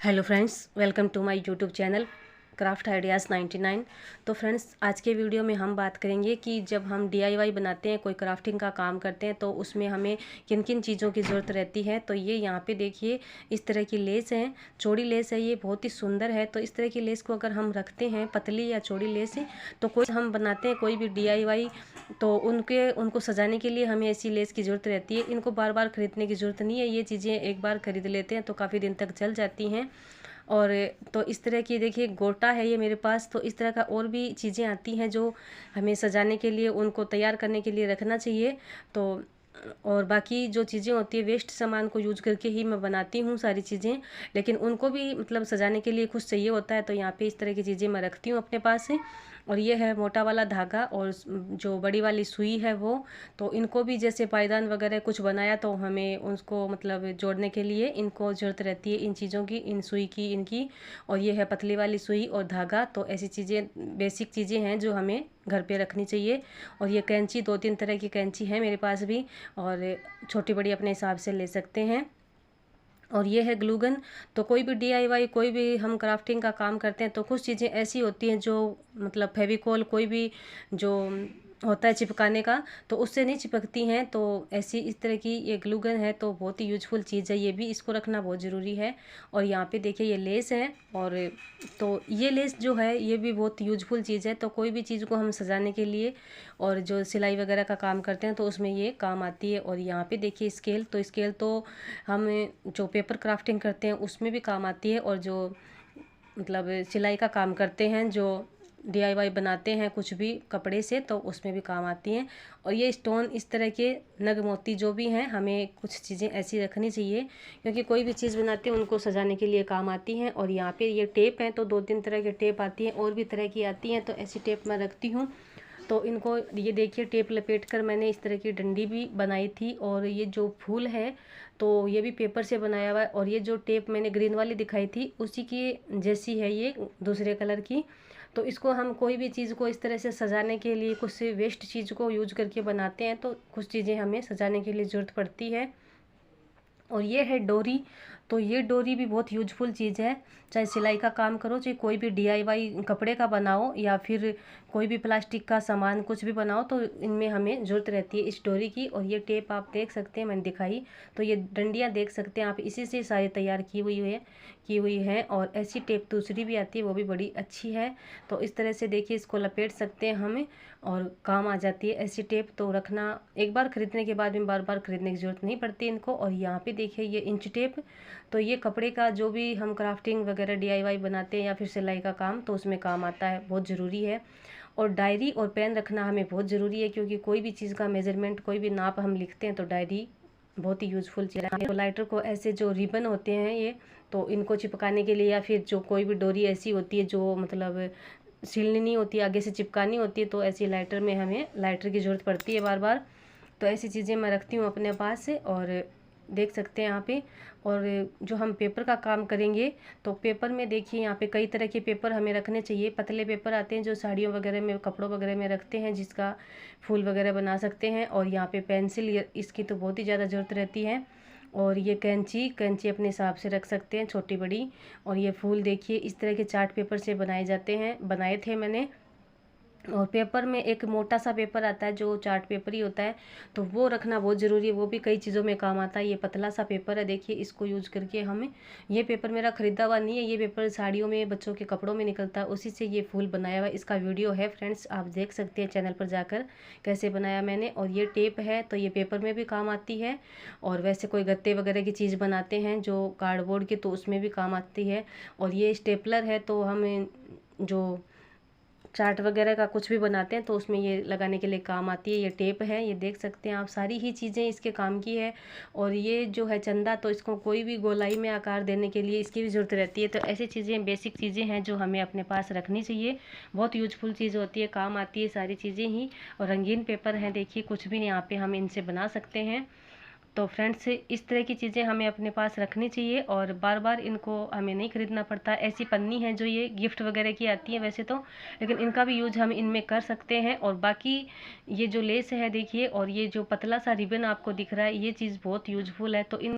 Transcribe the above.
Hello friends, welcome to my YouTube channel craft ideas 99। तो friends, आज के video में हम बात करेंगे कि जब हम डीआईवाई बनाते हैं, कोई क्राफ्टिंग का काम करते हैं, तो उसमें हमें किन किन चीज़ों की ज़रूरत रहती है। तो ये यहाँ पे देखिए, इस तरह की लेस है, चौड़ी लेस है, ये बहुत ही सुंदर है। तो इस तरह की लेस को अगर हम रखते हैं, पतली या चौड़ी लेस है, तो कोई हम बनाते हैं कोई भी डीआईवाई, तो उनको सजाने के लिए हमें ऐसी लेस की ज़रूरत रहती है। इनको बार बार ख़रीदने की ज़रूरत नहीं है, ये चीज़ें एक बार ख़रीद लेते हैं तो काफ़ी दिन तक चल जाती हैं। और तो इस तरह की देखिए गोटा है ये मेरे पास। तो इस तरह का और भी चीज़ें आती हैं जो हमें सजाने के लिए, उनको तैयार करने के लिए रखना चाहिए। तो और बाकी जो चीज़ें होती है, वेस्ट सामान को यूज करके ही मैं बनाती हूँ सारी चीज़ें, लेकिन उनको भी मतलब सजाने के लिए कुछ चाहिए होता है। तो यहाँ पे इस तरह की चीज़ें मैं रखती हूँ अपने पास से। और ये है मोटा वाला धागा और जो बड़ी वाली सुई है वो। तो इनको भी जैसे पायदान वगैरह कुछ बनाया तो हमें उसको मतलब जोड़ने के लिए इनको ज़रूरत रहती है, इन चीज़ों की, इन सुई की, इनकी। और ये है पतली वाली सुई और धागा। तो ऐसी चीज़ें, बेसिक चीज़ें हैं जो हमें घर पे रखनी चाहिए। और ये कैंची, 2-3 तरह की कैंची है मेरे पास भी, और छोटी बड़ी अपने हिसाब से ले सकते हैं। और ये है ग्लू गन। तो कोई भी डीआईवाई, कोई भी हम क्राफ्टिंग का काम करते हैं तो कुछ चीज़ें ऐसी होती हैं जो मतलब फेविकोल, कोई भी जो होता है चिपकाने का, तो उससे नहीं चिपकती हैं। तो ऐसी इस तरह की ये ग्लू गन है, तो बहुत ही यूजफुल चीज़ है ये भी, इसको रखना बहुत ज़रूरी है। और यहाँ पे देखिए ये लेस है, और तो ये लेस जो है ये भी बहुत यूजफुल चीज़ है। तो कोई भी चीज़ को हम सजाने के लिए और जो सिलाई वगैरह का काम करते हैं तो उसमें ये काम आती है। और यहाँ पे देखिए स्केल, तो स्केल तो हम जो पेपर क्राफ्टिंग करते हैं उसमें भी काम आती है, और जो मतलब सिलाई का काम करते हैं, जो डीआईवाई बनाते हैं कुछ भी कपड़े से, तो उसमें भी काम आती हैं। और ये स्टोन, इस तरह के नग मोती जो भी हैं, हमें कुछ चीज़ें ऐसी रखनी चाहिए, क्योंकि कोई भी चीज़ बनाते हैं उनको सजाने के लिए काम आती हैं। और यहाँ पे ये टेप हैं, तो 2-3 तरह के टेप आती हैं, और भी तरह की आती हैं, तो ऐसी टेप मैं रखती हूँ। तो इनको ये देखिए टेप लपेट कर मैंने इस तरह की डंडी भी बनाई थी। और ये जो फूल है तो ये भी पेपर से बनाया हुआ है। और ये जो टेप मैंने ग्रीन वाली दिखाई थी उसी की जैसी है ये, दूसरे कलर की। तो इसको हम कोई भी चीज़ को इस तरह से सजाने के लिए, कुछ वेस्ट चीज़ को यूज करके बनाते हैं, तो कुछ चीज़ें हमें सजाने के लिए ज़रूरत पड़ती है। और ये है डोरी। तो ये डोरी भी बहुत यूजफुल चीज़ है, चाहे सिलाई का काम करो, चाहे कोई भी डीआईवाई कपड़े का बनाओ, या फिर कोई भी प्लास्टिक का सामान कुछ भी बनाओ, तो इनमें हमें ज़रूरत रहती है इस डोरी की। और ये टेप आप देख सकते हैं, मैंने दिखाई, तो ये डंडियाँ देख सकते हैं आप, इसी से सारी तैयार की हुई है। और ऐसी टेप दूसरी भी आती है, वो भी बड़ी अच्छी है। तो इस तरह से देखिए इसको लपेट सकते हैं हमें, और काम आ जाती है ऐसी टेप। तो रखना, एक बार ख़रीदने के बाद में बार बार ख़रीदने की ज़रूरत नहीं पड़ती इनको। और यहाँ पे देखिए ये इंच टेप। तो ये कपड़े का जो भी हम क्राफ्टिंग वगैरह डीआईवाई बनाते हैं या फिर सिलाई का काम, तो उसमें काम आता है, बहुत ज़रूरी है। और डायरी और पेन रखना हमें बहुत ज़रूरी है, क्योंकि कोई भी चीज़ का मेज़रमेंट, कोई भी नाप हम लिखते हैं तो डायरी बहुत ही यूज़फुल चीज़ है। तो लाइटर को ऐसे जो रिबन होते हैं ये, तो इनको चिपकाने के लिए, या फिर जो कोई भी डोरी ऐसी होती है जो मतलब सिलनी नहीं होती, आगे से चिपकानी होती है, तो ऐसी लाइटर में हमें लाइटर की ज़रूरत पड़ती है बार बार। तो ऐसी चीज़ें मैं रखती हूँ अपने पास से। और देख सकते हैं यहाँ पे। और जो हम पेपर का काम करेंगे, तो पेपर में देखिए यहाँ पे कई तरह के पेपर हमें रखने चाहिए। पतले पेपर आते हैं जो साड़ियों वगैरह में, कपड़ों वगैरह में रखते हैं, जिसका फूल वगैरह बना सकते हैं। और यहाँ पे पेंसिल, इसकी तो बहुत ही ज़्यादा ज़रूरत रहती है। और ये कैंची, कैंची अपने हिसाब से रख सकते हैं, छोटी बड़ी। और ये फूल देखिए इस तरह के चार्ट पेपर से बनाए जाते हैं, बनाए थे मैंने। और पेपर में एक मोटा सा पेपर आता है जो चार्ट पेपर ही होता है, तो वो रखना बहुत ज़रूरी है, वो भी कई चीज़ों में काम आता है। ये पतला सा पेपर है, देखिए इसको यूज करके हमें, ये पेपर मेरा ख़रीदा हुआ नहीं है, ये पेपर साड़ियों में, बच्चों के कपड़ों में निकलता है, उसी से ये फूल बनाया हुआ है। इसका वीडियो है फ्रेंड्स, आप देख सकते हैं चैनल पर जाकर कैसे बनाया मैंने। और ये टेप है, तो ये पेपर में भी काम आती है। और वैसे कोई गत्ते वगैरह की चीज़ बनाते हैं जो कार्डबोर्ड की, तो उसमें भी काम आती है। और ये स्टेपलर है, तो हम जो चार्ट वगैरह का कुछ भी बनाते हैं तो उसमें ये लगाने के लिए काम आती है। ये टेप है, ये देख सकते हैं आप, सारी ही चीज़ें इसके काम की है। और ये जो है चंदा, तो इसको कोई भी गोलाई में आकार देने के लिए इसकी भी ज़रूरत रहती है। तो ऐसी चीज़ें, बेसिक चीज़ें हैं जो हमें अपने पास रखनी चाहिए, बहुत यूजफुल चीज़ होती है, काम आती है सारी चीज़ें ही। और रंगीन पेपर हैं, देखिए कुछ भी यहाँ पे हम इनसे बना सकते हैं। तो फ्रेंड्स, इस तरह की चीज़ें हमें अपने पास रखनी चाहिए, और बार बार इनको हमें नहीं खरीदना पड़ता। ऐसी पन्नी है जो ये गिफ्ट वगैरह की आती है वैसे तो, लेकिन इनका भी यूज हम इनमें कर सकते हैं। और बाकी ये जो लेस है देखिए, और ये जो पतला सा रिबन आपको दिख रहा है, ये चीज़ बहुत यूजफुल है। तो इन